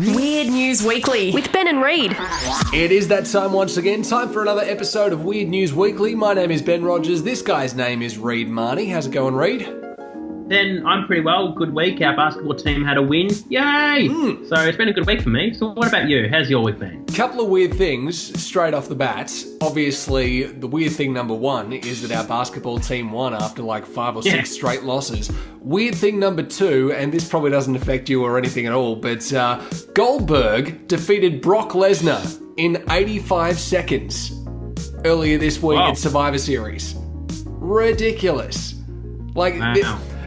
Weird News Weekly with Ben and Reid. It is that time once again. Time for another episode of Weird News Weekly. My name is Ben Rogers. This guy's name is Reid Marnie. How's it going, Reid? Ben, I'm pretty well. Good week. Our basketball team had a win. Yay! So it's been a good week for me. So what about you? How's your week been? Couple of weird things straight off the bat. Obviously, the weird thing number one is that our basketball team won after like 5 or 6 straight losses. Weird thing number two, and this probably doesn't affect you or anything at all, but Goldberg defeated Brock Lesnar in 85 seconds earlier this week at Survivor Series. Ridiculous.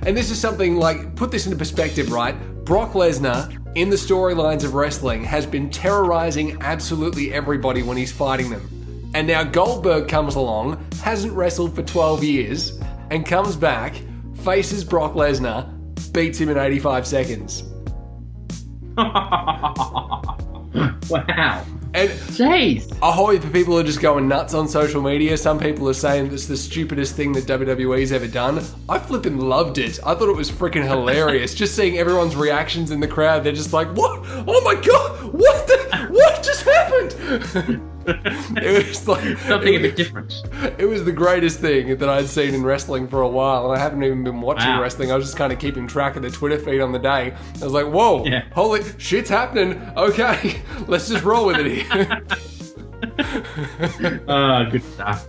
And this is something like, put this into perspective, right? Brock Lesnar, in the storylines of wrestling, has been terrorizing absolutely everybody when he's fighting them. And now Goldberg comes along, hasn't wrestled for 12 years, and comes back, faces Brock Lesnar, beats him in 85 seconds. Wow. And jeez. A whole heap of people are just going nuts on social media. Some people are saying it's the stupidest thing that WWE's ever done. I flipping loved it. I thought it was freaking hilarious. Just seeing everyone's reactions in the crowd. They're just like, what? Oh my God, what just happened? It was like something a bit different. It was the greatest thing that I'd seen in wrestling for a while, and I haven't even been watching wrestling. I was just kind of keeping track of the Twitter feed on the day. I was like, whoa, holy shit's happening. Okay, let's just roll with it here. Good stuff.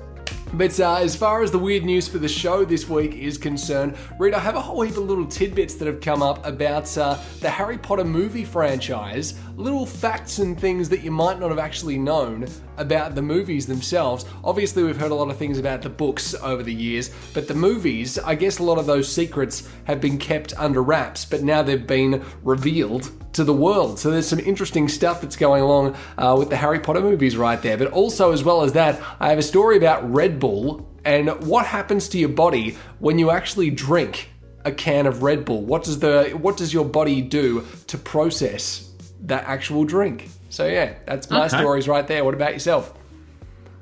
But as far as the weird news for the show this week is concerned, Reid, I have a whole heap of little tidbits that have come up about the Harry Potter movie franchise, little facts and things that you might not have actually known about the movies themselves. Obviously, we've heard a lot of things about the books over the years, but the movies, I guess a lot of those secrets have been kept under wraps, but now they've been revealed to the world. So there's some interesting stuff that's going along with the Harry Potter movies right there. But also, as well as that, I have a story about Red Bull and what happens to your body when you actually drink a can of Red Bull. What does your body do to process that actual drink? So yeah, that's my stories right there. What about yourself?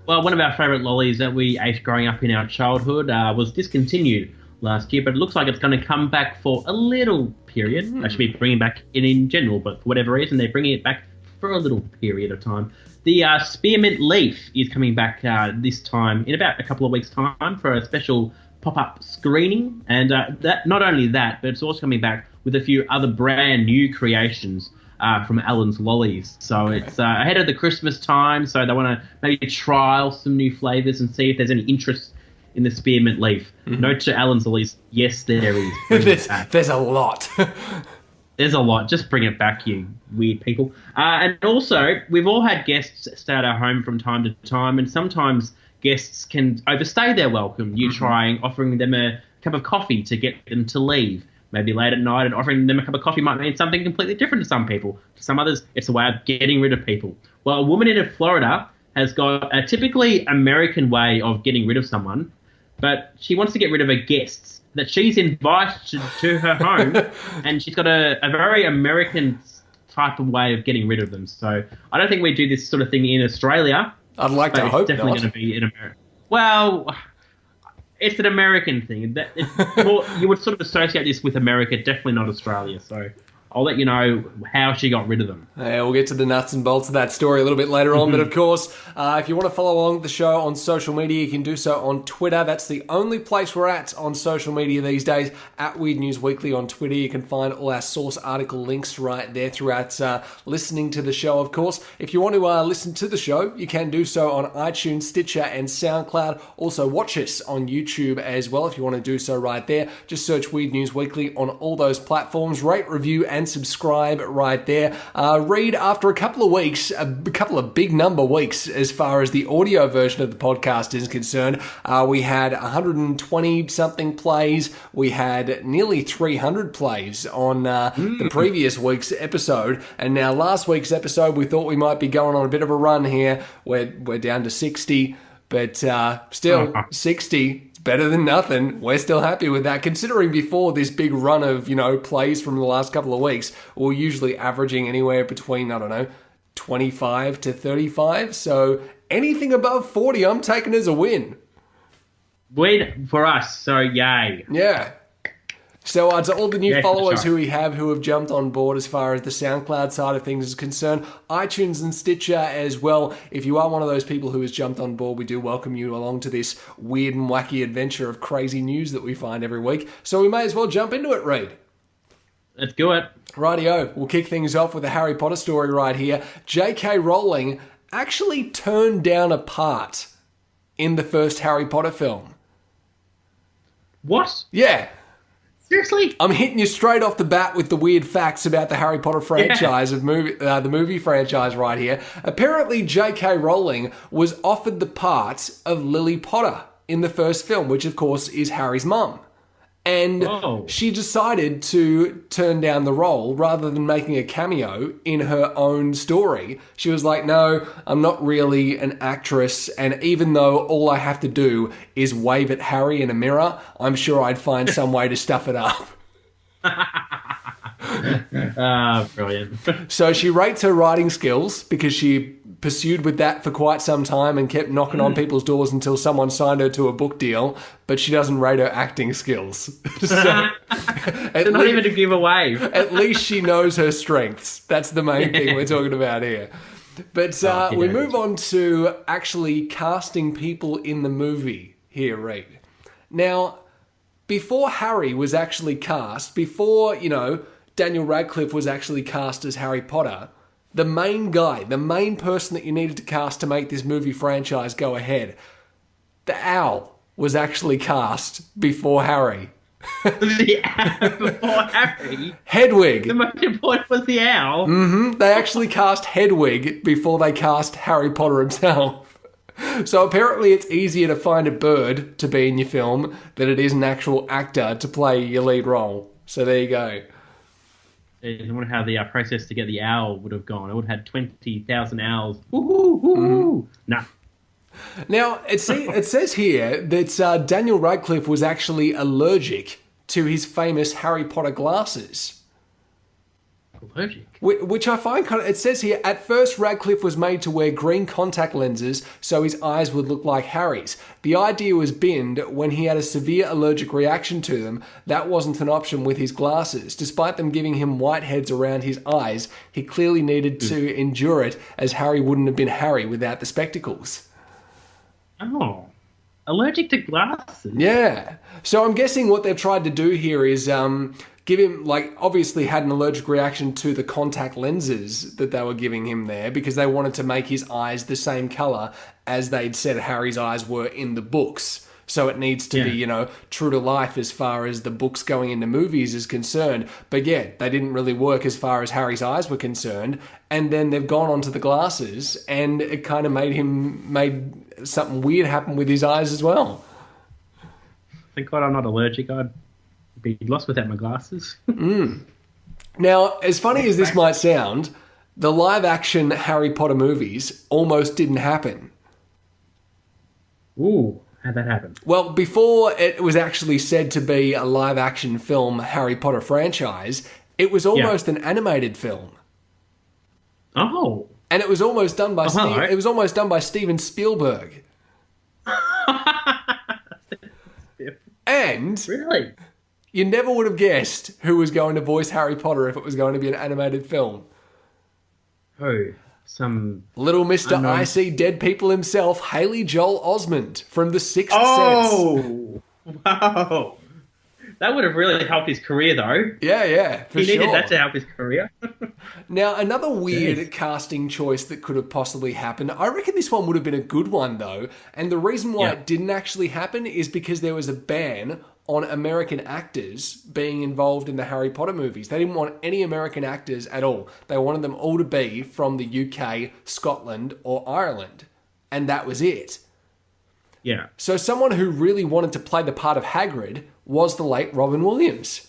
Well, one of our favourite lollies that we ate growing up in our childhood was discontinued last year, but it looks like it's going to come back for a little period. They should be bringing it back in general, but for whatever reason, they're bringing it back for a little period of time. The spearmint leaf is coming back this time in about a couple of weeks' time for a special pop-up screening, and that not only that, but it's also coming back with a few other brand new creations from Alan's Lollies. So it's ahead of the Christmas time, so they want to maybe trial some new flavours and see if there's any interest in the spearmint leaf. Note to Alan's Lollies, yes, there is. There's a lot. There's a lot. Just bring it back, you weird people. And also, we've all had guests stay at our home from time to time, and sometimes guests can overstay their welcome. You offering them a cup of coffee to get them to leave. Maybe late at night, and offering them a cup of coffee might mean something completely different to some people. To some others, it's a way of getting rid of people. Well, a woman in Florida has got a typically American way of getting rid of someone, but she wants to get rid of her guests that she's invited to her home, and she's got a very American type of way of getting rid of them. So I don't think we do this sort of thing in Australia. I'd like to hope it's definitely going to be in America. Well, it's an American thing. You would sort of associate this with America, definitely not Australia. So I'll let you know how she got rid of them. Yeah, we'll get to the nuts and bolts of that story a little bit later on. But of course, if you want to follow along the show on social media, you can do so on Twitter. That's the only place we're at on social media these days, at Weird News Weekly on Twitter. You can find all our source article links right there throughout listening to the show, of course. If you want to listen to the show, you can do so on iTunes, Stitcher, and Soundcloud. Also, watch us on YouTube as well if you want to do so right there. Just search Weird News Weekly on all those platforms. Rate, review, and subscribe right there. Reid, after a couple of weeks, a couple of big number weeks as far as the audio version of the podcast is concerned, we had 120 something plays. We had nearly 300 plays on the previous week's episode, and now last week's episode we thought we might be going on a bit of a run here. We're down to 60, but still 60. Better than nothing. We're still happy with that, considering before this big run of, plays from the last couple of weeks, we're usually averaging anywhere between, 25 to 35. So anything above 40, I'm taking as a win. Win for us, so yay. Yeah. So to all the new followers sure. who have jumped on board as far as the SoundCloud side of things is concerned, iTunes and Stitcher as well, if you are one of those people who has jumped on board, we do welcome you along to this weird and wacky adventure of crazy news that we find every week. So we may as well jump into it, Reid. Let's do it. Rightio, we'll kick things off with a Harry Potter story right here. J.K. Rowling actually turned down a part in the first Harry Potter film. What? Yeah. Seriously? I'm hitting you straight off the bat with the weird facts about the Harry Potter franchise the movie franchise right here. Apparently, J.K. Rowling was offered the part of Lily Potter in the first film, which of course is Harry's mum. And she decided to turn down the role rather than making a cameo in her own story. She was like, no, I'm not really an actress, and even though all I have to do is wave at Harry in a mirror, I'm sure I'd find some way to stuff it up. Brilliant. So she rates her writing skills because she pursued with that for quite some time and kept knocking on people's doors until someone signed her to a book deal, but she doesn't rate her acting skills. So, not even to give away. At least she knows her strengths. That's the main thing we're talking about here. But we move on to actually casting people in the movie here, Reid. Now, before Harry was actually cast, before, Daniel Radcliffe was actually cast as Harry Potter, the main guy, the main person that you needed to cast to make this movie franchise go ahead, the owl was actually cast before Harry. The owl before Harry? Hedwig. The most important was the owl. Mm-hmm. They actually cast Hedwig before they cast Harry Potter himself. So apparently it's easier to find a bird to be in your film than it is an actual actor to play your lead role. So there you go. I wonder how the process to get the owl would have gone. It would have had 20,000 owls. Woohoo! Nah. Now, it says here that Daniel Radcliffe was actually allergic to his famous Harry Potter glasses. Allergic? Which I find kind of... It says here, at first Radcliffe was made to wear green contact lenses so his eyes would look like Harry's. The idea was binned when he had a severe allergic reaction to them. That wasn't an option with his glasses. Despite them giving him whiteheads around his eyes, he clearly needed to endure it, as Harry wouldn't have been Harry without the spectacles. Oh, allergic to glasses? Yeah. So I'm guessing what they've tried to do here is... give him, obviously had an allergic reaction to the contact lenses that they were giving him there because they wanted to make his eyes the same colour as they'd said Harry's eyes were in the books. So it needs to be, true to life as far as the books going into movies is concerned. But yeah, they didn't really work as far as Harry's eyes were concerned. And then they've gone on to the glasses and it kind of made something weird happen with his eyes as well. Thank God I'm not allergic. I'd be lost without my glasses. Now, as funny as this might sound, the live-action Harry Potter movies almost didn't happen. Ooh, how'd that happen? Well, before it was actually said to be a live-action film Harry Potter franchise, it was almost an animated film. Oh. And it was almost done by Steven Spielberg. And really? You never would have guessed who was going to voice Harry Potter if it was going to be an animated film. Who? Some... Little Mr. unknown... I See Dead People himself, Haley Joel Osment from The Sixth Sense. Oh! Wow. That would have really helped his career, though. Yeah, for sure. He needed that to help his career. Now, another weird casting choice that could have possibly happened, I reckon this one would have been a good one, though. And the reason why it didn't actually happen is because there was a ban on American actors being involved in the Harry Potter movies. They didn't want any American actors at all. They wanted them all to be from the UK, Scotland, or Ireland. And that was it. Yeah. So someone who really wanted to play the part of Hagrid was the late Robin Williams.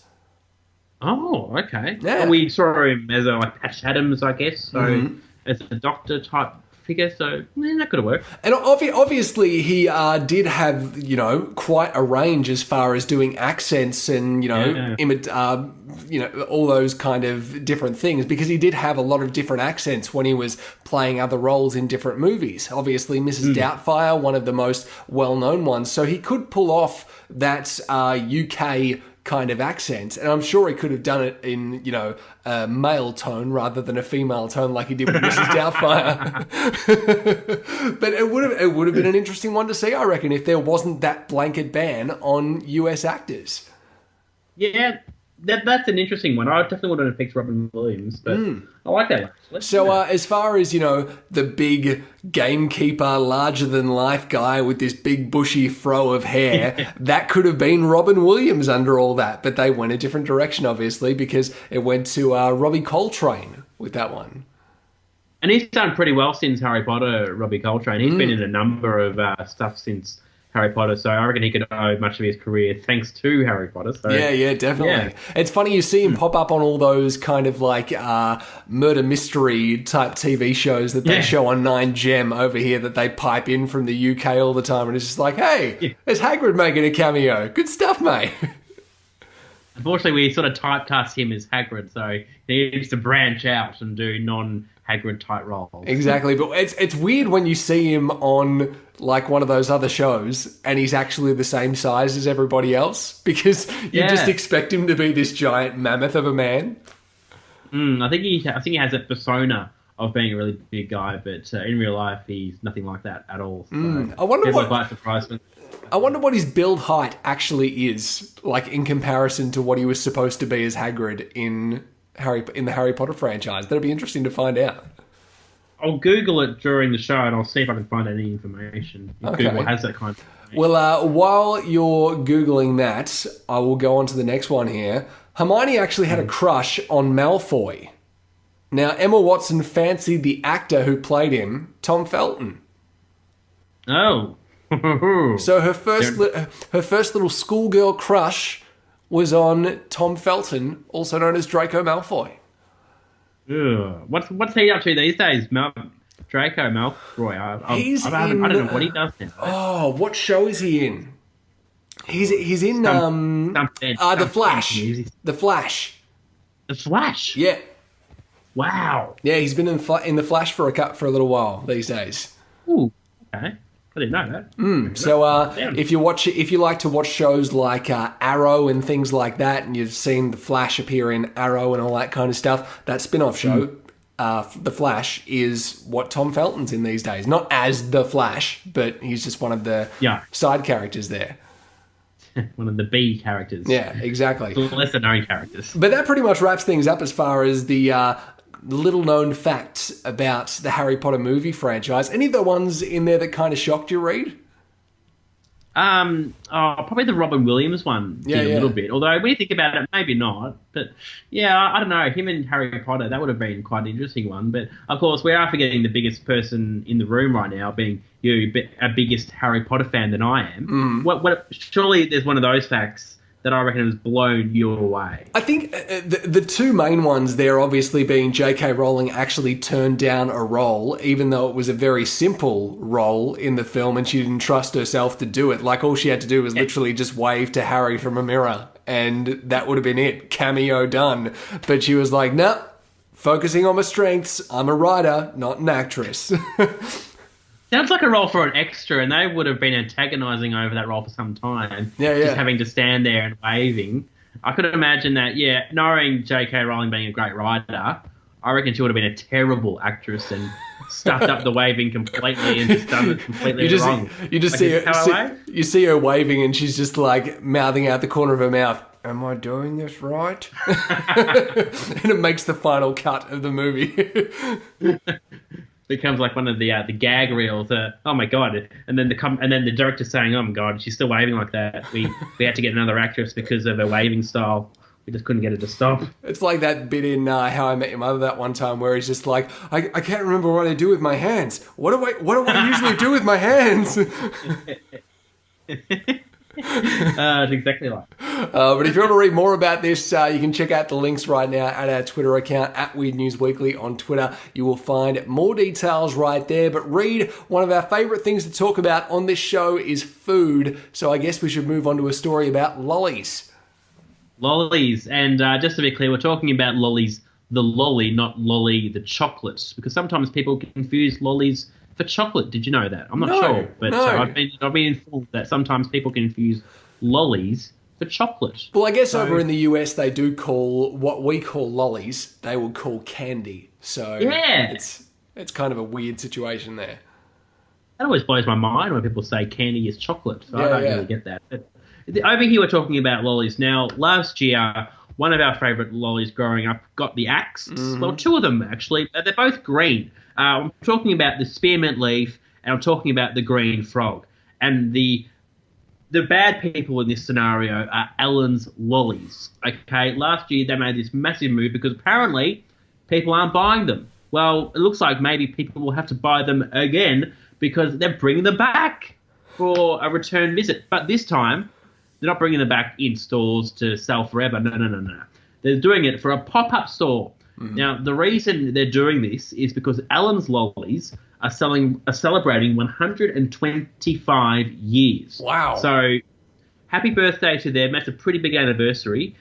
Oh, okay. Yeah. Well, we saw him as Patch Adams, I guess. So as a doctor type figure, so that could have worked. And obviously he did have, quite a range as far as doing accents and, all those kind of different things, because he did have a lot of different accents when he was playing other roles in different movies. Obviously, Mrs. Doubtfire, one of the most well-known ones. So he could pull off that UK kind of accent. And I'm sure he could have done it in, a male tone rather than a female tone like he did with Mrs. Doubtfire. But it would have been an interesting one to see, I reckon, if there wasn't that blanket ban on US actors. Yeah, that's an interesting one. I definitely wouldn't have picked Robin Williams, but I like that one. So as far as, the big gamekeeper, larger-than-life guy with this big bushy fro of hair, that could have been Robin Williams under all that, but they went a different direction, obviously, because it went to Robbie Coltrane with that one. And he's done pretty well since Harry Potter, Robbie Coltrane. He's been in a number of stuff since Harry Potter, so I reckon he could owe much of his career thanks to Harry Potter. So, yeah, definitely. Yeah. It's funny you see him pop up on all those kind of like murder mystery type TV shows that they show on 9gem over here that they pipe in from the UK all the time, and it's just like, hey, there's Hagrid making a cameo. Good stuff, mate. Unfortunately, we sort of typecast him as Hagrid, so he needs to branch out and do non-Hagrid type roles. Exactly, but it's weird when you see him on like one of those other shows and he's actually the same size as everybody else, because you just expect him to be this giant mammoth of a man. I think he has that persona of being a really big guy, but in real life he's nothing like that at all. So I wonder what quite surprised me. I wonder what his build height actually is, like in comparison to what he was supposed to be as Hagrid in the Harry Potter franchise. That'll be interesting to find out. I'll Google it during the show and I'll see if I can find any information. If Google has that kind of information. Well, while you're Googling that, I will go on to the next one here. Hermione actually had a crush on Malfoy. Now, Emma Watson fancied the actor who played him, Tom Felton. Oh. So her first little schoolgirl crush was on Tom Felton, also known as Draco Malfoy. What's he up to these days, Draco Malfoy? I don't know what he does now. Oh, what show is he in? He's in The Flash. The Flash. The Flash. Yeah. Wow. Yeah, he's been in the Flash for a little while these days. Ooh. Okay. I didn't know that. So if you like to watch shows like Arrow and things like that, and you've seen The Flash appear in Arrow and all that kind of stuff, that spin-off show, The Flash, is what Tom Felton's in these days. Not as The Flash, but he's just one of the side characters there. One of the B characters. Yeah, exactly. The lesser-known characters. But that pretty much wraps things up as far as the little-known facts about the Harry Potter movie franchise. Any of the ones in there that kind of shocked you, Reid? Probably the Robin Williams one a little bit. Although when you think about it, maybe not. But yeah, I don't know. Him and Harry Potter, that would have been quite an interesting one. But of course, we are forgetting the biggest person in the room right now, being you, a biggest Harry Potter fan than I am. Surely there's one of those facts that I reckon has blown you away. I think the two main ones there obviously being J.K. Rowling actually turned down a role, even though it was a very simple role in the film and she didn't trust herself to do it. Like, all she had to do was literally just wave to Harry from a mirror and that would have been it. Cameo done. But she was like, nah, focusing on my strengths. I'm a writer, not an actress. Sounds like a role for an extra, and they would have been antagonising over that role for some time. Just having to stand there and waving. I could imagine that, knowing J.K. Rowling being a great writer, I reckon she would have been a terrible actress and stuffed up the waving completely and just done it completely wrong. You see her waving and she's just like mouthing out the corner of her mouth, am I doing this right? And it makes the final cut of the movie. Becomes like one of the gag reels. Oh my god! And then the director saying, "Oh my god, she's still waving like that. We had to get another actress because of her waving style. We just couldn't get it to stop." It's like that bit in How I Met Your Mother that one time where he's just like, "I can't remember what I do with my hands. What do I usually do with my hands?" It's exactly like. But if you want to read more about this, you can check out the links right now at our Twitter account, at Weird News Weekly on Twitter. You will find more details right there. But Reid, one of our favourite things to talk about on this show is food. So I guess we should move on to a story about lollies. Lollies. And just to be clear, we're talking about lollies, the lolly, not lolly the chocolates. Because sometimes people confuse lollies for chocolate. Did you know that? I'm not sure. But I've been informed that sometimes people confuse lollies for chocolate. Well, I guess over in the US, they do call what we call lollies, they would call candy. So Yeah. it's kind of a weird situation there. That always blows my mind when people say candy is chocolate. So I Yeah, don't yeah. really get that. But over here, we're talking about lollies. Now, last year, one of our favourite lollies growing up got the axe. Well, two of them, actually. They're both green. I'm talking about the spearmint leaf, and I'm talking about the green frog. And the bad people in this scenario are Allen's lollies. Okay, last year they made this massive move because apparently people aren't buying them. Well, it looks like maybe people will have to buy them again because they're bringing them back for a return visit. But this time, they're not bringing them back in stores to sell forever. No. They're doing it for a pop-up store. Now, the reason they're doing this is because Allen's lollies are celebrating 125 years. Wow. So, happy birthday to them. That's a pretty big anniversary.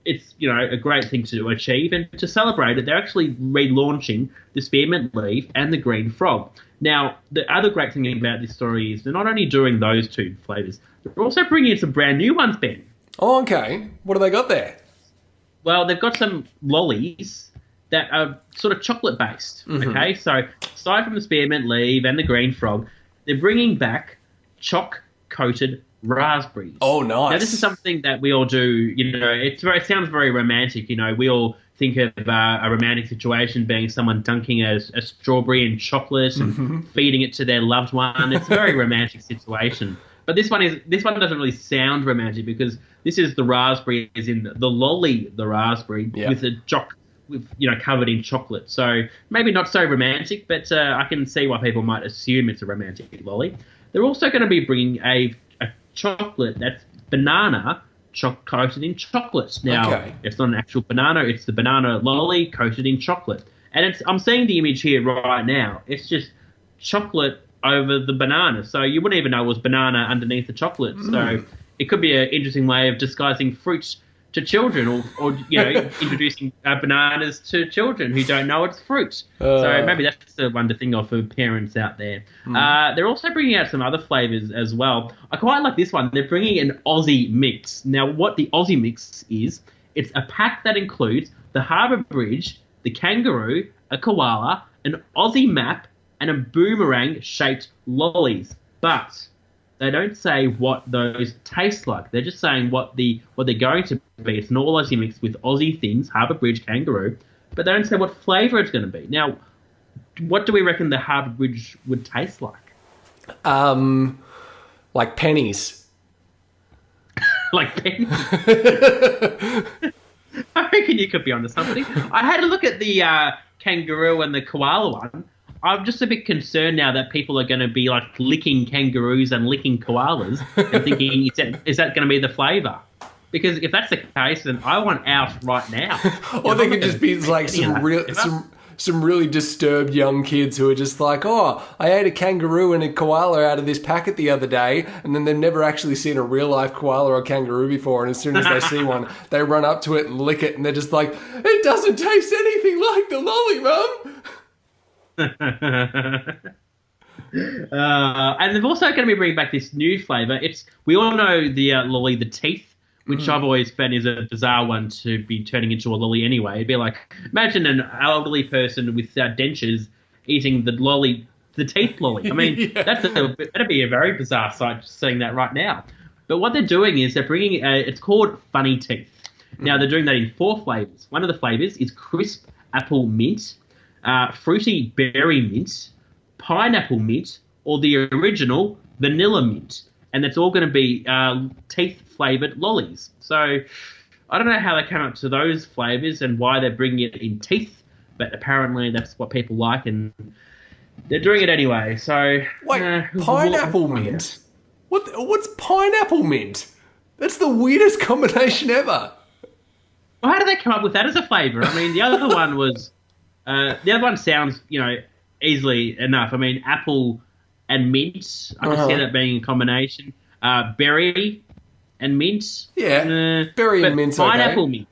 It's, a great thing to achieve. And to celebrate it, they're actually relaunching the spearmint leaf and the green frog. Now, the other great thing about this story is they're not only doing those two flavours, they're also bringing in some brand new ones, Ben. Oh, okay. What have they got there? Well, they've got some lollies that are sort of chocolate-based, okay? So, aside from the spearmint leaf and the green frog, they're bringing back choc-coated raspberries. Oh, nice. Now, this is something that we all do, it sounds very romantic, we all think of a romantic situation being someone dunking a strawberry in chocolate and feeding it to their loved one. It's a very romantic situation. But this one doesn't really sound romantic because this is the raspberry, as in the lolly, the raspberry with a covered in chocolate. So maybe not so romantic, but I can see why people might assume it's a romantic lolly. They're also going to be bringing a chocolate that's banana coated in chocolate. Now, It's not an actual banana; it's the banana lolly coated in chocolate. And I'm seeing the image here right now. It's just chocolate over the banana, so you wouldn't even know it was banana underneath the chocolate. So it could be an interesting way of disguising fruit to children, or introducing bananas to children who don't know it's fruit. So maybe that's the one to think of for parents out there. They're also bringing out some other flavours as well. I quite like this one. They're bringing an Aussie mix. Now, what the Aussie mix is, it's a pack that includes the Harbour Bridge, the kangaroo, a koala, an Aussie map, and a boomerang-shaped lollies. But they don't say what those taste like. They're just saying what they're going to be. It's an all Aussie mix with Aussie things, Harbour Bridge, kangaroo, but they don't say what flavour it's going to be. Now, what do we reckon the Harbour Bridge would taste like? Like pennies. Like pennies? I reckon you could be onto something. I had a look at the kangaroo and the koala one. I'm just a bit concerned now that people are going to be like licking kangaroos and licking koalas and thinking, is that going to be the flavour? Because if that's the case, then I want out right now. Or they could just be like some really disturbed young kids who are just like, oh, I ate a kangaroo and a koala out of this packet the other day, and then they've never actually seen a real life koala or kangaroo before, and as soon as they see one, they run up to it and lick it, and they're just like, it doesn't taste anything like the lolly, Mum. And they're also going to be bringing back this new flavour. We all know the lolly, the teeth, which I've always found is a bizarre one to be turning into a lolly anyway. It'd be like, imagine an elderly person with dentures eating the lolly, the teeth lolly. I mean, that'd be a very bizarre sight, just saying that right now. But what they're doing is they're bringing, it's called funny teeth. Now, they're doing that in 4 flavours. One of the flavours is crisp apple mint, fruity berry mint, pineapple mint, or the original vanilla mint. And it's all going to be teeth-flavoured lollies. So I don't know how they came up to those flavours and why they're bringing it in teeth, but apparently that's what people like, and they're doing it anyway. So wait, pineapple mint? What's pineapple mint? That's the weirdest combination ever. Well, how did they come up with that as a flavour? I mean, the other one was... the other one sounds, easily enough. I mean, apple and mint. I can see that being a combination. Berry and mint. Yeah, berry and mint. Pineapple mint.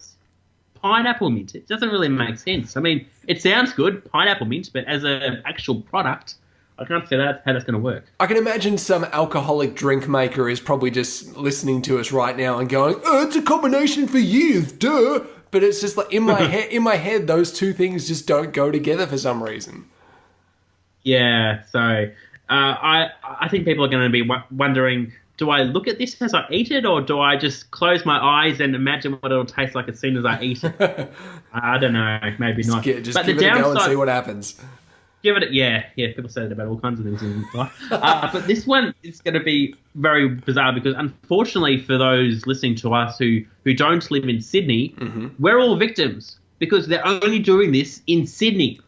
Pineapple mint. It doesn't really make sense. I mean, it sounds good, pineapple mint, but as an actual product, I can't see how that's going to work. I can imagine some alcoholic drink maker is probably just listening to us right now and going, "Oh, it's a combination for years, duh." But it's just like in my head, those two things just don't go together for some reason. Yeah, so I think people are going to be wondering, do I look at this as I eat it, or do I just close my eyes and imagine what it'll taste like as soon as I eat it? I don't know, maybe not. Just give it a go and see what happens. Give it, yeah. People say that about all kinds of things in life. But this one is going to be very bizarre because, unfortunately, for those listening to us who don't live in Sydney, we're all victims because they're only doing this in Sydney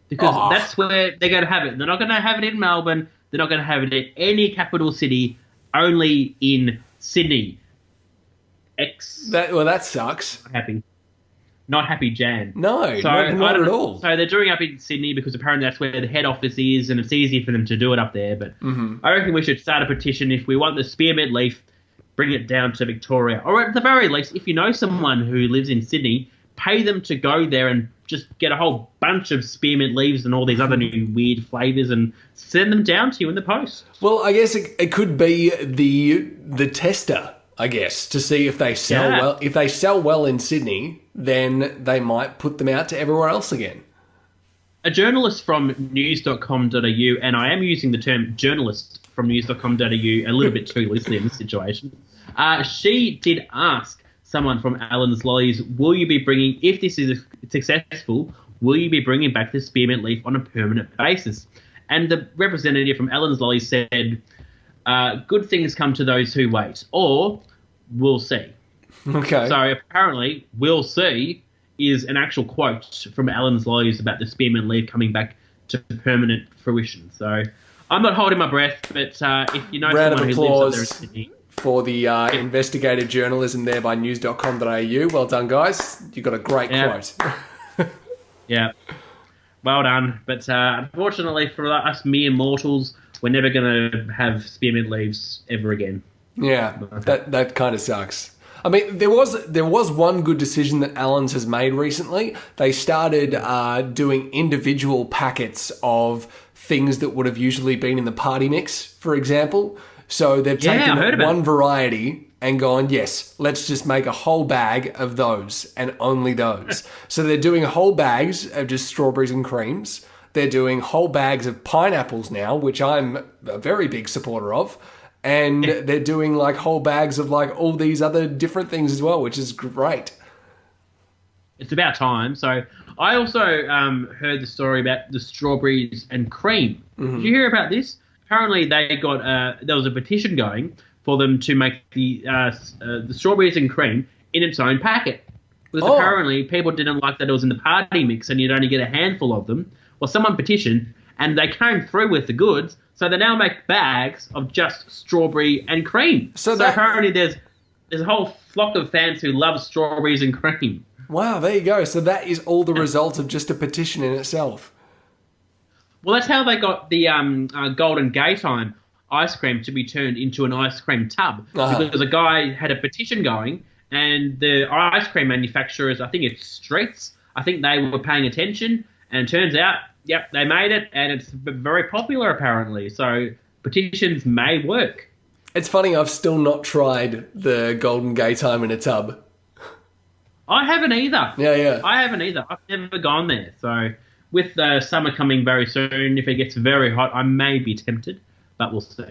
because that's where they're going to have it. They're not going to have it in Melbourne. They're not going to have it in any capital city. Only in Sydney. That sucks. Not happy, Jan. No, not at all. So they're doing it up in Sydney because apparently that's where the head office is and it's easy for them to do it up there. But I reckon we should start a petition. If we want the spearmint leaf, bring it down to Victoria. Or at the very least, if you know someone who lives in Sydney, pay them to go there and just get a whole bunch of spearmint leaves and all these other new weird flavours and send them down to you in the post. Well, I guess it could be the tester, I guess, to see if they sell well. If they sell well in Sydney, then they might put them out to everywhere else again. A journalist from news.com.au, and I am using the term journalist from news.com.au a little bit too loosely in this situation, she did ask someone from Alan's Lollies, will you be bringing, if this is successful, will you be bringing back the spearmint leaf on a permanent basis? And the representative from Alan's Lollies said, good things come to those who wait, or we'll see. Okay. So apparently, we'll see is an actual quote from Alan's Lollies about the spearmint leaf coming back to permanent fruition. So I'm not holding my breath, but if you know round someone of who lives up there in applause Sydney, for the investigative journalism there by news.com.au. Well done, guys. You got a great quote. Yeah. Well done. But unfortunately for us mere mortals, we're never going to have spearmint leaves ever again. Yeah, that kind of sucks. I mean, there was one good decision that Allen's has made recently. They started doing individual packets of things that would have usually been in the party mix, for example. So they've taken one variety and gone, yes, let's just make a whole bag of those and only those. So they're doing whole bags of just strawberries and creams. They're doing whole bags of pineapples now, which I'm a very big supporter of. And they're doing like whole bags of like all these other different things as well, which is great. It's about time. So I also heard the story about the strawberries and cream. Did you hear about this? Apparently they got there was a petition going for them to make the strawberries and cream in its own packet. Because apparently people didn't like that it was in the party mix and you'd only get a handful of them. Well, someone petitioned and they came through with the goods. So they now make bags of just strawberry and cream. So apparently there's a whole flock of fans who love strawberries and cream. Wow, there you go. So that is all the result of just a petition in itself. Well, that's how they got the Golden Gaytime ice cream to be turned into an ice cream tub. Because a guy had a petition going and the ice cream manufacturers, I think it's Streets, I think they were paying attention and it turns out, yep, they made it and it's very popular apparently. So petitions may work. It's funny, I've still not tried the Golden Gaytime in a tub. I haven't either. Yeah. I haven't either. I've never gone there. So with summer coming very soon, if it gets very hot, I may be tempted, but we'll see.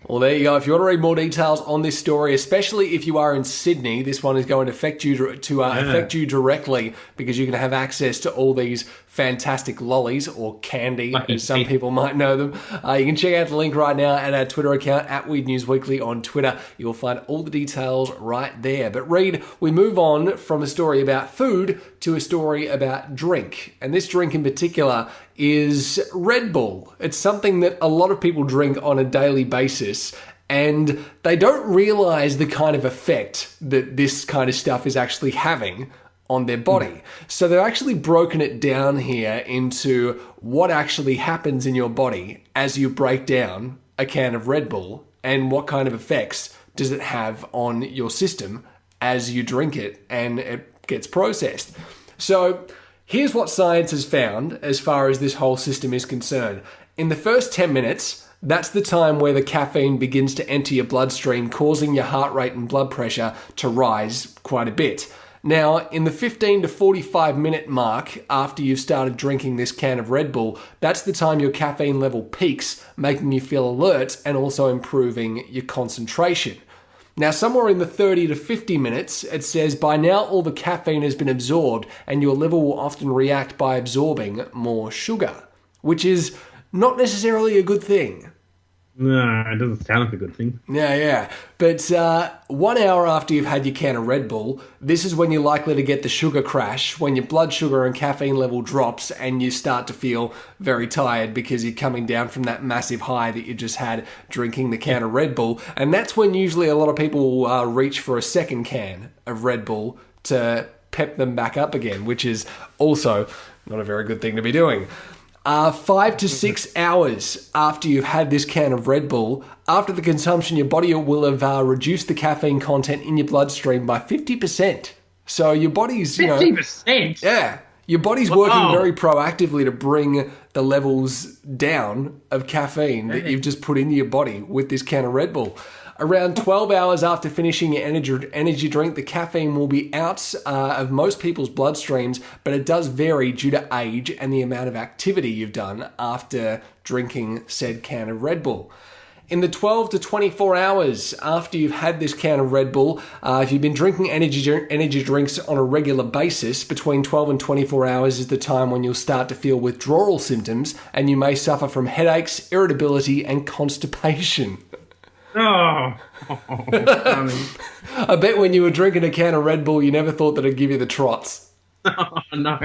Well, there you go. If you want to read more details on this story, especially if you are in Sydney, this one is going to affect you affect you directly because you can have access to all these fantastic lollies or candy, as some people might know them. You can check out the link right now at our Twitter account, @WeirdNewsWeekly on Twitter. You'll find all the details right there. But Reid, we move on from a story about food to a story about drink. And this drink in particular is Red Bull. It's something that a lot of people drink on a daily basis, and they don't realize the kind of effect that this kind of stuff is actually having on their body. So they've actually broken it down here into what actually happens in your body as you break down a can of Red Bull and what kind of effects does it have on your system as you drink it and it gets processed. So here's what science has found as far as this whole system is concerned. In the first 10 minutes, that's the time where the caffeine begins to enter your bloodstream, causing your heart rate and blood pressure to rise quite a bit. Now, in the 15 to 45 minute mark after you've started drinking this can of Red Bull, that's the time your caffeine level peaks, making you feel alert and also improving your concentration. Now, somewhere in the 30 to 50 minutes, it says by now all the caffeine has been absorbed and your liver will often react by absorbing more sugar, which is not necessarily a good thing. No, it doesn't sound like a good thing. Yeah. But 1 hour after you've had your can of Red Bull, this is when you're likely to get the sugar crash, when your blood sugar and caffeine level drops and you start to feel very tired because you're coming down from that massive high that you just had drinking the can of Red Bull. And that's when usually a lot of people reach for a second can of Red Bull to pep them back up again, which is also not a very good thing to be doing. 5 to 6 hours after you've had this can of Red Bull, after the consumption, your body will have reduced the caffeine content in your bloodstream by 50%. So your body's, 50%? Yeah. Your body's working very proactively to bring the levels down of caffeine that you've just put into your body with this can of Red Bull. Around 12 hours after finishing your energy drink, the caffeine will be out of most people's bloodstreams, but it does vary due to age and the amount of activity you've done after drinking said can of Red Bull. In the 12 to 24 hours after you've had this can of Red Bull, if you've been drinking energy drinks on a regular basis, between 12 and 24 hours is the time when you'll start to feel withdrawal symptoms and you may suffer from headaches, irritability, and constipation. Oh. I bet when you were drinking a can of Red Bull, you never thought that it'd give you the trots. Oh, no.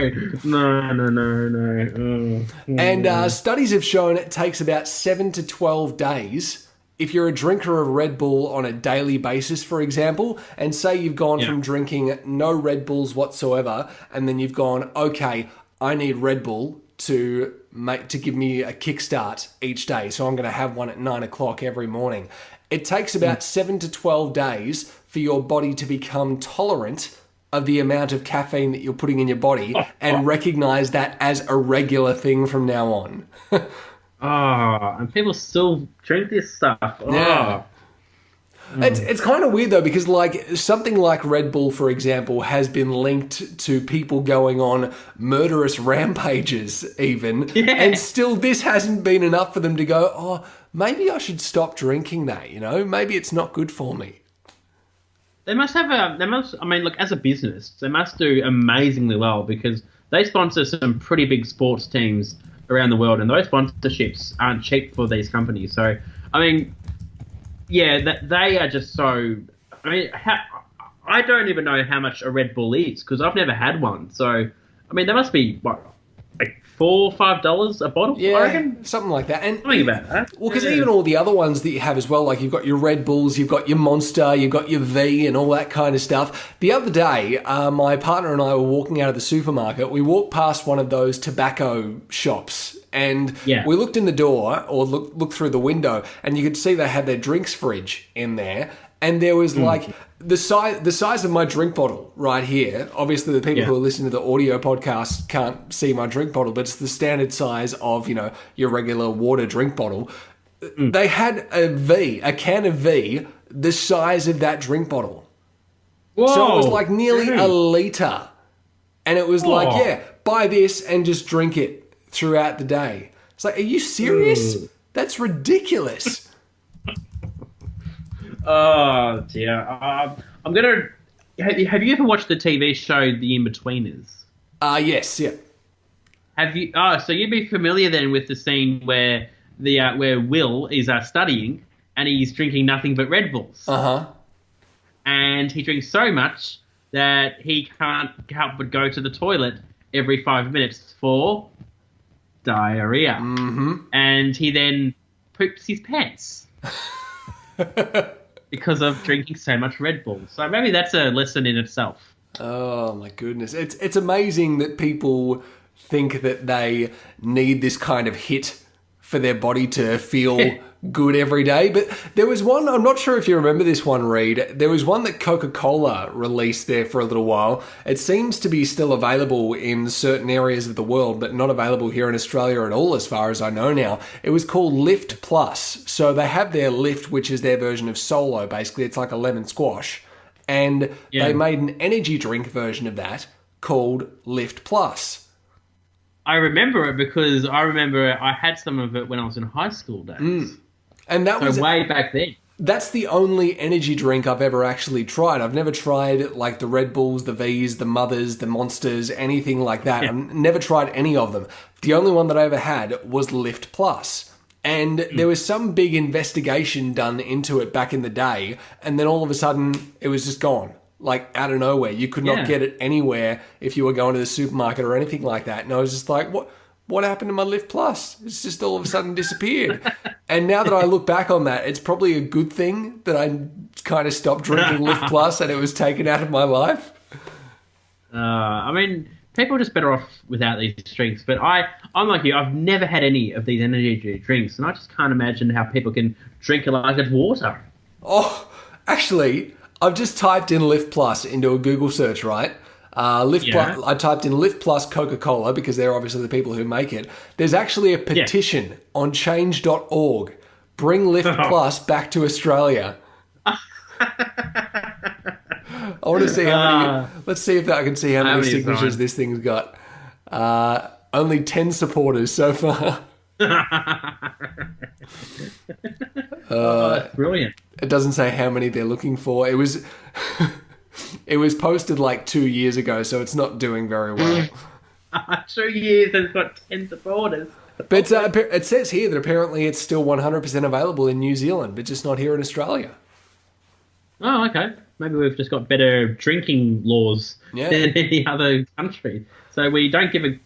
And studies have shown it takes about 7 to 12 days. If you're a drinker of Red Bull on a daily basis, for example, and say you've gone from drinking no Red Bulls whatsoever, and then you've gone, okay, I need Red Bull to give me a kickstart each day. So I'm going to have one at 9 o'clock every morning. It takes about 7 to 12 days for your body to become tolerant of the amount of caffeine that you're putting in your body and recognize that as a regular thing from now on. And people still drink this stuff. Yeah. It's kind of weird though, because like something like Red Bull, for example, has been linked to people going on murderous rampages even, and still this hasn't been enough for them to go, oh, maybe I should stop drinking that, maybe it's not good for me. They must have look, as a business, they must do amazingly well because they sponsor some pretty big sports teams around the world, and those sponsorships aren't cheap for these companies. So, they are just so... I don't even know how much a Red Bull is because I've never had one. So, they must be, like $4 or $5 a bottle, I reckon? Something like that. And something about that. Well, because even all the other ones that you have as well, like you've got your Red Bulls, you've got your Monster, you've got your V and all that kind of stuff. The other day, my partner and I were walking out of the supermarket. We walked past one of those tobacco shops and we looked in the door or looked through the window and you could see they had their drinks fridge in there. And there was like the size of my drink bottle right here. Obviously, the people who are listening to the audio podcast can't see my drink bottle, but it's the standard size of, your regular water drink bottle. They had a can of V, the size of that drink bottle. Whoa, so it was like nearly a litre. And it was like, buy this and just drink it throughout the day. It's like, are you serious? That's ridiculous. Oh dear. I'm gonna. Have you ever watched the TV show The Inbetweeners? Yes, yeah. Have you? Oh, so you'd be familiar then with the scene where where Will is studying and he's drinking nothing but Red Bulls. And he drinks so much that he can't help but go to the toilet every 5 minutes for diarrhea. And he then poops his pants. Because of drinking so much Red Bull. So maybe that's a lesson in itself. Oh, my goodness. It's amazing that people think that they need this kind of hit for their body to feel good every day. But there was one, I'm not sure if you remember this one, Reid. There was one that Coca-Cola released there for a little while. It seems to be still available in certain areas of the world, but not available here in Australia at all, as far as I know now. It was called Lift Plus. So they have their Lift, which is their version of Solo, basically. It's like a lemon squash. And they made an energy drink version of that called Lift Plus. I remember it because I had some of it when I was in high school days. And that was way back then. That's the only energy drink I've ever actually tried. I've never tried like the Red Bulls, the Vs, the Mothers, the Monsters, anything like that. I've never tried any of them. The only one that I ever had was Lift Plus. And there was some big investigation done into it back in the day, and then all of a sudden it was just gone. Like out of nowhere. You could not get it anywhere if you were going to the supermarket or anything like that. And I was just like, what happened to my Lift Plus? It's just all of a sudden disappeared. And now that I look back on that, it's probably a good thing that I kind of stopped drinking Lift Plus and it was taken out of my life. I mean, people are just better off without these drinks. But I'm like you. I've never had any of these energy drinks. And I just can't imagine how people can drink it like it's water. Oh, actually, I've just typed in Lift Plus into a Google search, right? Plus, I typed in Lift Plus Coca-Cola because they're obviously the people who make it. There's actually a petition on change.org. Bring Lift Plus back to Australia. I want to see how many... Let's see if I can see how many signatures this thing's got. Only 10 supporters so far. That's brilliant. It doesn't say how many they're looking for. It was it was posted like 2 years ago, so it's not doing very well. 2 years and it's got 10 supporters. But it says here that apparently it's still 100% available in New Zealand, but just not here in Australia. Oh, okay. Maybe we've just got better drinking laws than any other country. So we don't really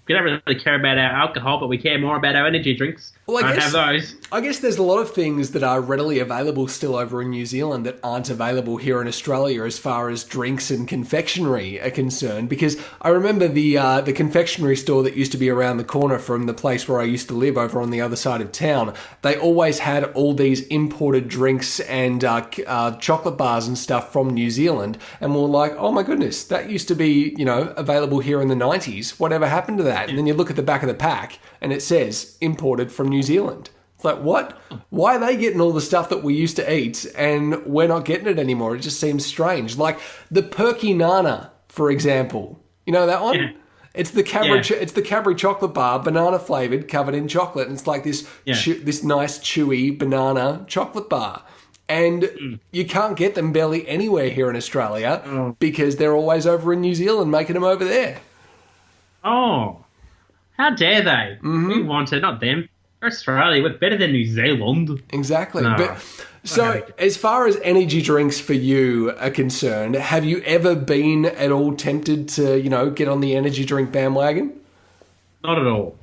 care about our alcohol, but we care more about our energy drinks. Well, I have those. I guess there's a lot of things that are readily available still over in New Zealand that aren't available here in Australia as far as drinks and confectionery are concerned. Because I remember the confectionery store that used to be around the corner from the place where I used to live over on the other side of town. They always had all these imported drinks and chocolate bars and stuff from New Zealand. And we're like, oh my goodness, that used to be, available here in the 90s. Whatever happened to that? And then you look at the back of the pack and it says imported from New Zealand. It's like, what? Why are they getting all the stuff that we used to eat and we're not getting it anymore? It just seems strange. Like the Perky Nana, for example. You know that one? Yeah. It's the Cadbury chocolate bar, banana flavored, covered in chocolate. And it's like this this nice chewy banana chocolate bar. And you can't get them barely anywhere here in Australia because they're always over in New Zealand making them over there. Oh, how dare they? Mm-hmm. We want it, not them. We're Australia. We're better than New Zealand. Exactly. No. So as far as energy drinks for you are concerned, have you ever been at all tempted to, get on the energy drink bandwagon? Not at all.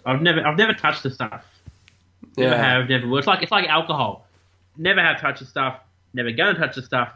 I've never touched the stuff. Never will. It's like alcohol. Never have touched the stuff. Never going to touch the stuff.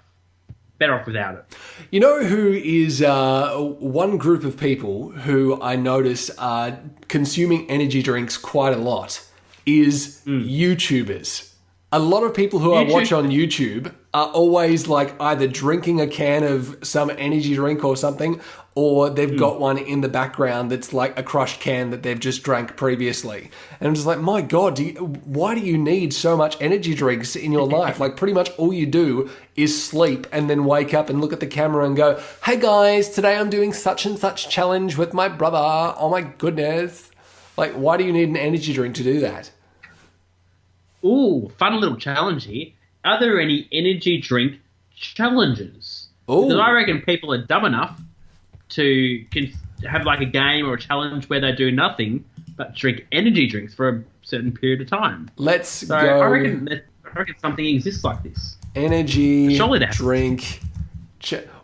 Better off without it. You know who is one group of people who I notice are consuming energy drinks quite a lot is YouTubers. A lot of people who I watch on YouTube are always like either drinking a can of some energy drink or something, or they've got one in the background that's like a crushed can that they've just drank previously. And I'm just like, my God, why do you need so much energy drinks in your life? Like pretty much all you do is sleep and then wake up and look at the camera and go, hey guys, today I'm doing such and such challenge with my brother. Oh my goodness. Like, why do you need an energy drink to do that? Ooh, fun little challenge here. Are there any energy drink challenges? Ooh. Because I reckon people are dumb enough to have like a game or a challenge where they do nothing but drink energy drinks for a certain period of time. Let's go. I reckon something exists like this. Energy drink.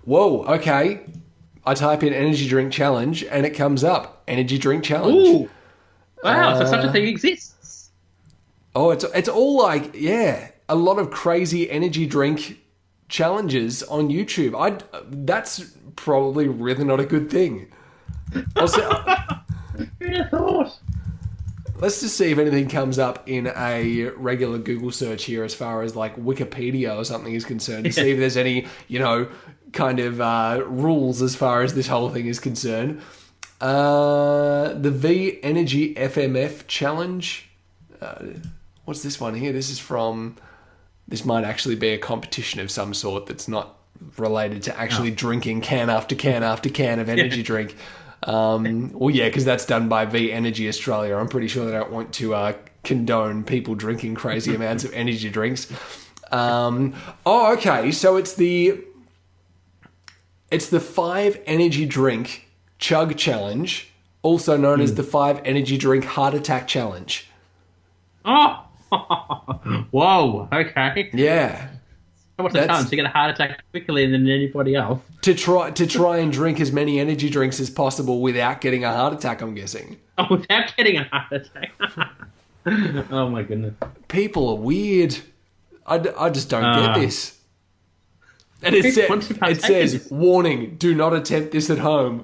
Whoa, okay. I type in energy drink challenge and it comes up. Energy drink challenge. Ooh. Wow, so such a thing exists. Oh, it's all like, a lot of crazy energy drink challenges on YouTube. That's probably really not a good thing. Who'd have thought? Let's just see if anything comes up in a regular Google search here as far as like Wikipedia or something is concerned, to see if there's any, kind of rules as far as this whole thing is concerned. The V Energy FMF Challenge. What's this one here? This might actually be a competition of some sort that's not related to actually drinking can after can after can of energy drink. Because that's done by V Energy Australia. I'm pretty sure they don't want to condone people drinking crazy amounts of energy drinks. Okay. So it's the 5 energy drink chug challenge, also known as the 5 energy drink heart attack challenge. Oh, whoa. Okay. Yeah. What's the challenge? To get a heart attack quickly than anybody else. To try and drink as many energy drinks as possible without getting a heart attack, I'm guessing. Oh, without getting a heart attack. Oh, my goodness. People are weird. I just don't get this. And it says, warning, do not attempt this at home.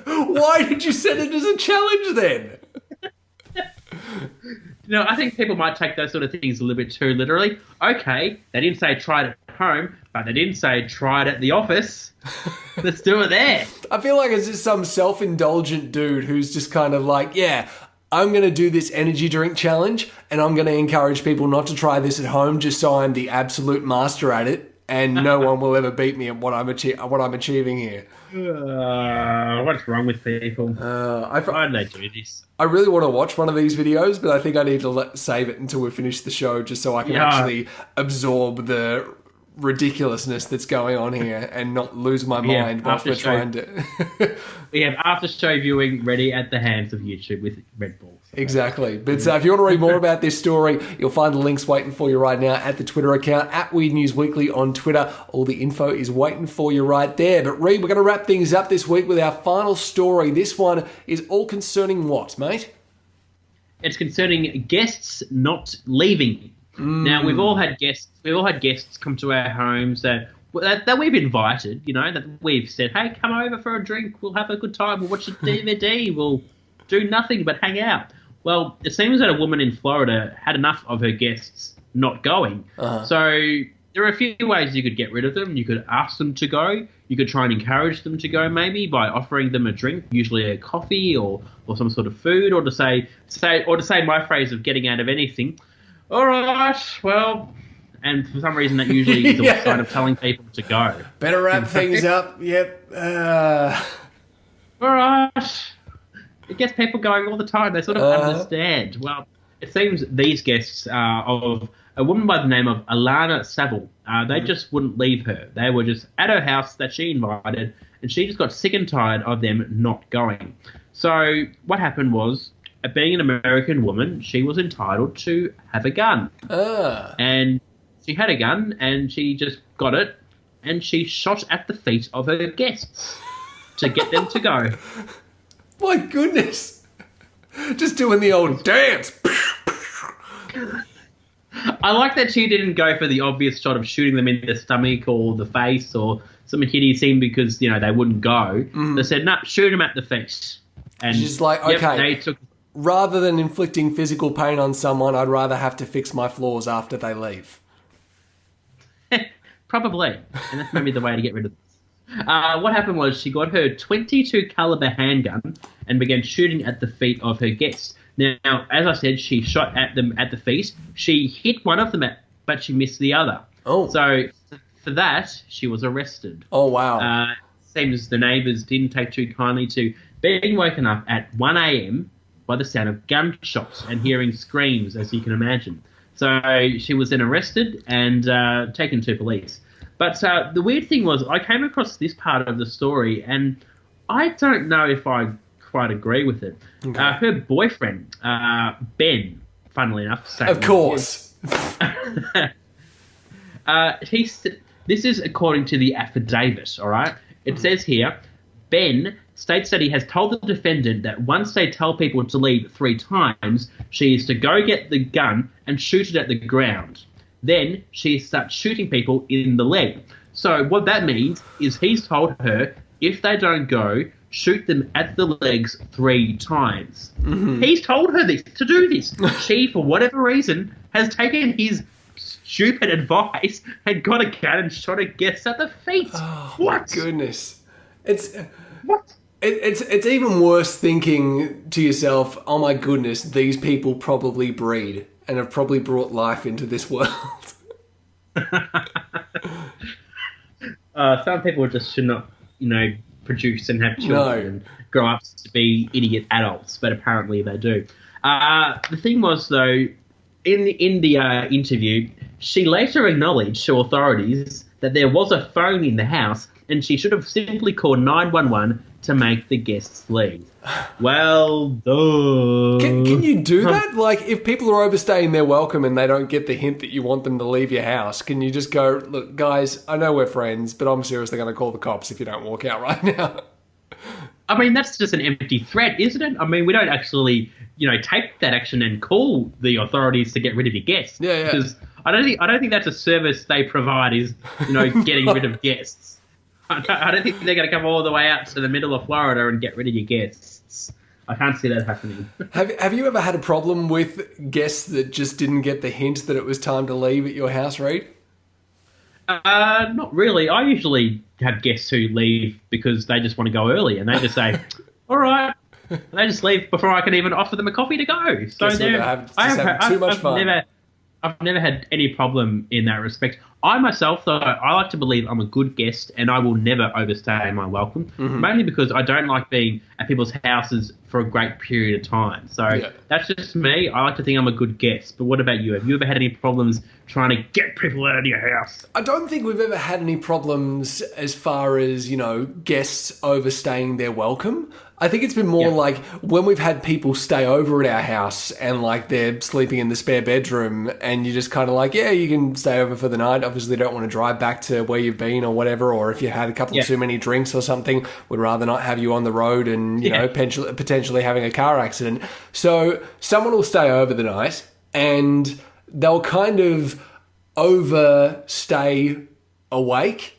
Why did you set it as a challenge then? I think people might take those sort of things a little bit too literally. Okay, they didn't say try it at home, but they didn't say try it at the office. Let's do it there. I feel like it's just some self-indulgent dude who's just kind of like, yeah, I'm going to do this energy drink challenge and I'm going to encourage people not to try this at home just so I'm the absolute master at it and no one will ever beat me at what I'm achieving here. What's wrong with people? Why do they do this? I really want to watch one of these videos, but I think I need to save it until we finish the show just so I can actually absorb the ridiculousness that's going on here and not lose my mind whilst we're trying to... We have after-show viewing ready at the hands of YouTube with Red Bull. Exactly. But if you want to read more about this story, you'll find the links waiting for you right now at the Twitter account, at Weird News Weekly on Twitter. All the info is waiting for you right there. But Reid, we're going to wrap things up this week with our final story. This one is all concerning what, mate? It's concerning guests not leaving. Now, we've all had guests come to our homes that we've invited, that we've said, hey, come over for a drink, we'll have a good time, we'll watch a DVD, we'll do nothing but hang out. Well, it seems that a woman in Florida had enough of her guests not going. So there are a few ways you could get rid of them. You could ask them to go. You could try and encourage them to go, maybe by offering them a drink, usually a coffee or some sort of food, or to say my phrase of getting out of anything. All right, well, and for some reason that usually is a sign of telling people to go. Better wrap things up. Yep. All right. It gets people going all the time. They sort of understand. Well, it seems these guests are of a woman by the name of Alana Saville. They just wouldn't leave her. They were just at her house that she invited, and she just got sick and tired of them not going. So what happened was, being an American woman, she was entitled to have a gun. And she had a gun, and she just got it, and she shot at the feet of her guests to get them to go. My goodness. Just doing the old dance. I like that she didn't go for the obvious shot of shooting them in the stomach or the face or some hideous thing because, they wouldn't go. They said, no, shoot them at the face. And she's like, okay, rather than inflicting physical pain on someone, I'd rather have to fix my flaws after they leave. Probably. And that's maybe the way to get rid of this. What happened was she got her .22 caliber handgun and began shooting at the feet of her guests. Now, as I said, she shot at them at the feet. She hit one of them, but she missed the other. Oh. So for that, she was arrested. Oh, wow. Seems the neighbours didn't take too kindly to being woken up at 1 a.m. by the sound of gunshots and hearing screams, as you can imagine. So she was then arrested and taken to police. But the weird thing was I came across this part of the story and I don't know if I quite agree with it. Okay. Her boyfriend, Ben, funnily enough. Of course. This is according to the affidavit, all right? It says here, Ben states that he has told the defendant that once they tell people to leave 3 times, she is to go get the gun and shoot it at the ground. Then she starts shooting people in the leg. So what that means is he's told her, if they don't go, shoot them at the legs 3 times. Mm-hmm. He's told her to do this. She, for whatever reason, has taken his stupid advice and got a gun and shot a guest at the feet. Oh, what? My goodness. It's what? It's even worse thinking to yourself, oh my goodness, these people probably breed and have probably brought life into this world. Some people just should not, produce and have children and grow up to be idiot adults, but apparently they do. The thing was, though, in the interview, she later acknowledged to authorities that there was a phone in the house and she should have simply called 911 to make the guests leave. Well, duh. Can you do that? Like, if people are overstaying their welcome and they don't get the hint that you want them to leave your house, can you just go, look, guys, I know we're friends, but I'm seriously going to call the cops if you don't walk out right now? I mean, that's just an empty threat, isn't it? I mean, we don't actually, take that action and call the authorities to get rid of your guests. Yeah. Because I don't think that's a service they provide is, getting rid of guests. I don't think they're going to come all the way out to the middle of Florida and get rid of your guests. I can't see that happening. Have you ever had a problem with guests that just didn't get the hint that it was time to leave at your house, Reid? Not really. I usually have guests who leave because they just want to go early and they just say, all right. And they just leave before I can even offer them a coffee to go. So I've too much fun. I've never had any problem in that respect. I myself, though, I like to believe I'm a good guest and I will never overstay my welcome, mainly because I don't like being at people's houses for a great period of time. So that's just me. I like to think I'm a good guest. But what about you? Have you ever had any problems trying to get people out of your house? I don't think we've ever had any problems as far as, guests overstaying their welcome. I think it's been more like when we've had people stay over at our house and like they're sleeping in the spare bedroom and you're just kind of like, yeah, you can stay over for the night. Obviously, don't want to drive back to where you've been or whatever. Or if you had a couple too many drinks or something, would rather not have you on the road and, potentially having a car accident. So someone will stay over the night and they'll kind of overstay awake.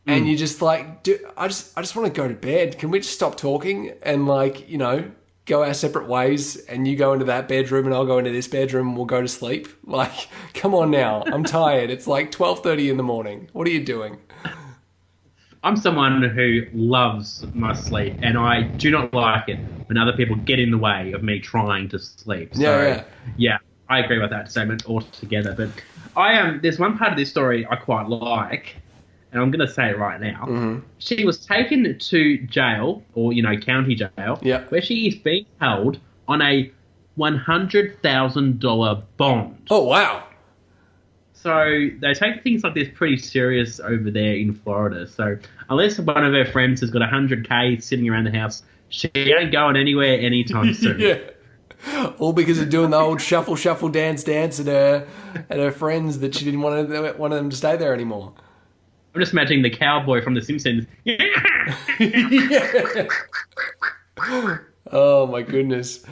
And you just like, I just want to go to bed. Can we just stop talking and go our separate ways? And you go into that bedroom and I'll go into this bedroom and we'll go to sleep. Like, come on now. I'm tired. It's like 12:30 in the morning. What are you doing? I'm someone who loves my sleep and I do not like it when other people get in the way of me trying to sleep. So, yeah, I agree with that statement altogether. But there's one part of this story I quite like. And I'm going to say it right now. Mm-hmm. She was taken to jail, or, county jail, where she is being held on a $100,000 bond. Oh, wow. So they take things like this pretty serious over there in Florida. So unless one of her friends has got $100K sitting around the house, she ain't going anywhere anytime soon. All because of doing the old shuffle, dance at her friends that she didn't want them to stay there anymore. I'm just imagining the cowboy from The Simpsons. Oh my goodness.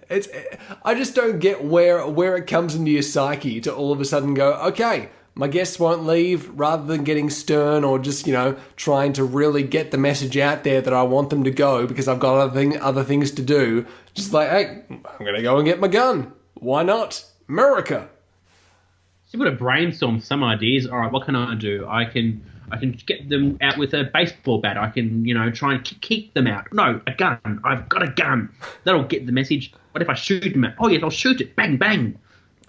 I just don't get where it comes into your psyche to all of a sudden go, okay, my guests won't leave, rather than getting stern or just, trying to really get the message out there that I want them to go because I've got other things to do. Just like, hey, I'm going to go and get my gun. Why not? America. She would have brainstormed some ideas. All right, what can I do? I can get them out with a baseball bat. I can, try and kick them out. No, a gun. I've got a gun. That'll get the message. What if I shoot them? Oh, yes, I'll shoot it. Bang, bang.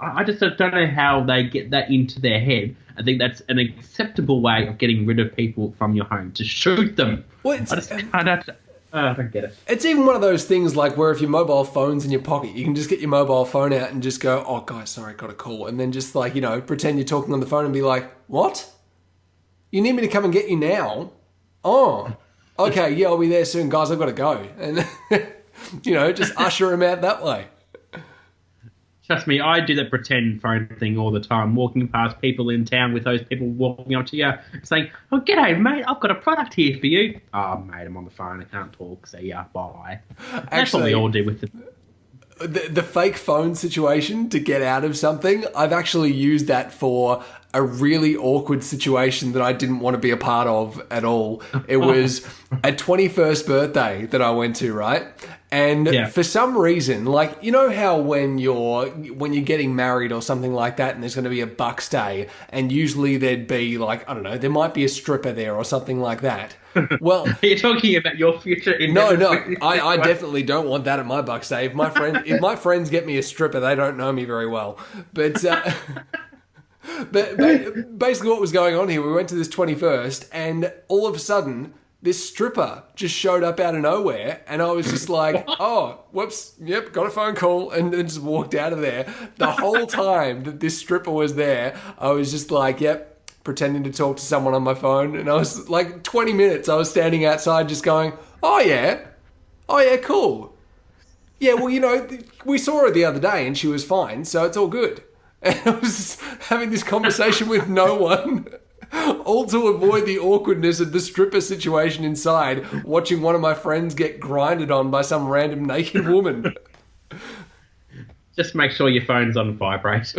I just don't know how they get that into their head. I think that's an acceptable way of getting rid of people from your home, to shoot them. Well, I don't get it. It's even one of those things like where if your mobile phone's in your pocket, you can just get your mobile phone out and just go, oh, guys, sorry, got a call. And then just pretend you're talking on the phone and be like, what? You need me to come and get you now? Oh, okay, yeah, I'll be there soon. Guys, I've got to go. And, just usher them out that way. Trust me, I do that pretend phone thing all the time, walking past people in town with those people walking up to you saying, oh, g'day, mate, I've got a product here for you. Oh, mate, I'm on the phone. I can't talk. See ya. Bye. That's what we all do with the fake phone situation to get out of something. I've actually used that for a really awkward situation that I didn't want to be a part of at all. It was a 21st birthday that I went to, right? And for some reason, like, you know how when you're getting married or something like that and there's going to be a bucks day and usually there'd be like, I don't know, there might be a stripper there or something like that. Well, you're talking about your future. No, I definitely don't want that at my bucks day. If my friends get me a stripper, they don't know me very well. But basically what was going on here, we went to this 21st and all of a sudden this stripper just showed up out of nowhere and I was just like, oh, whoops, yep, got a phone call, and then just walked out of there. The whole time that this stripper was there, I was just like, yep, pretending to talk to someone on my phone. And I was like 20 minutes, I was standing outside just going, oh yeah, cool. Yeah, well, you know, we saw her the other day and she was fine, so it's all good. And I was just having this conversation with no one, all to avoid the awkwardness of the stripper situation inside, watching one of my friends get grinded on by some random naked woman. Just make sure your phone's on vibrate.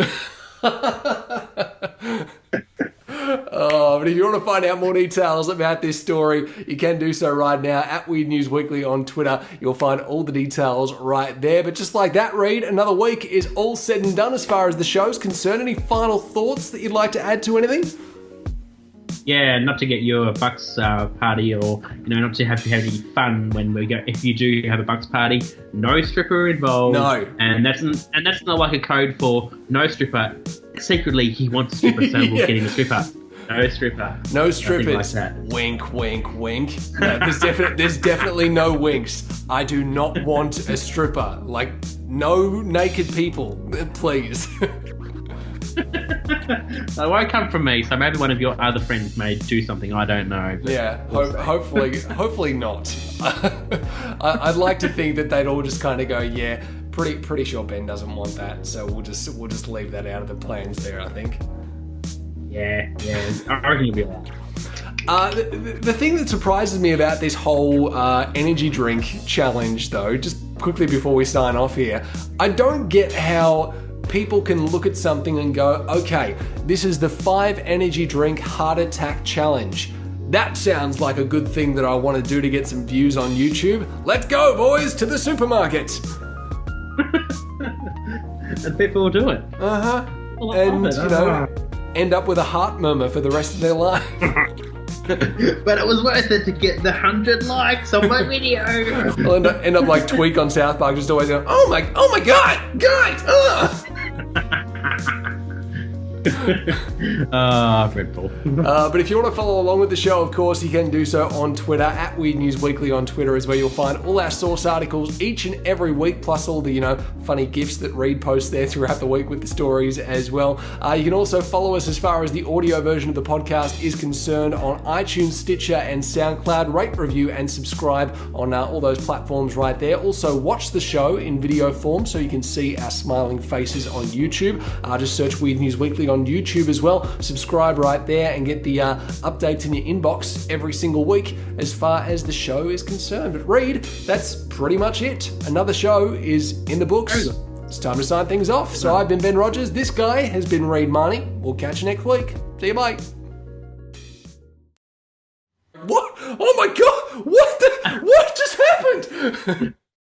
Oh, but if you want to find out more details about this story, you can do so right now at Weird News Weekly on Twitter. You'll find all the details right there. But just like that, Reid, another week is all said and done as far as the show's concerned. Any final thoughts that you'd like to add to anything? Yeah, not to get you a Bucks party, or not to have any fun when we go. If you do have a Bucks party, no stripper involved. No, and that's not like a code for no stripper. Secretly, he wants a stripper, so we'll get him a stripper. No stripper. No strippers. Like that. Wink, wink, wink. No, there's definitely no winks. I do not want a stripper. Like, no naked people, please. It won't come from me, so maybe one of your other friends may do something, I don't know. Yeah, hopefully not. I'd like to think that they'd all just kind of go, yeah, pretty sure Ben doesn't want that, so we'll just leave that out of the plans there, I think. Yeah, I reckon you'll be alright. The thing that surprises me about this whole energy drink challenge, though, just quickly before we sign off here, I don't get how people can look at something and go, okay, this is the 5 energy drink heart attack challenge. That sounds like a good thing that I want to do to get some views on YouTube. Let's go, boys, to the supermarket. And people will do it. Uh-huh. Well, and, end up with a heart murmur for the rest of their life. But it was worth it to get the 100 likes on my video. I'll end up like Tweak on South Park, just always going, oh my god, guys, dreadful. But if you want to follow along with the show, of course, you can do so on Twitter. At Weird News Weekly on Twitter is where you'll find all our source articles each and every week, plus all the, funny GIFs that Reid posts there throughout the week with the stories as well. You can also follow us as far as the audio version of the podcast is concerned on iTunes, Stitcher, and Soundcloud. Rate, review, and subscribe on all those platforms right there. Also, watch the show in video form so you can see our smiling faces on YouTube. Just search Weird News Weekly on YouTube as well. Subscribe right there and get the updates in your inbox every single week as far as the show is concerned. But Reid, that's pretty much it. Another show is in the books. It's time to sign things off. So I've been Ben Rogers. This guy has been Reid Marnie. We'll catch you next week. See you, bye. What? Oh my god! What just happened?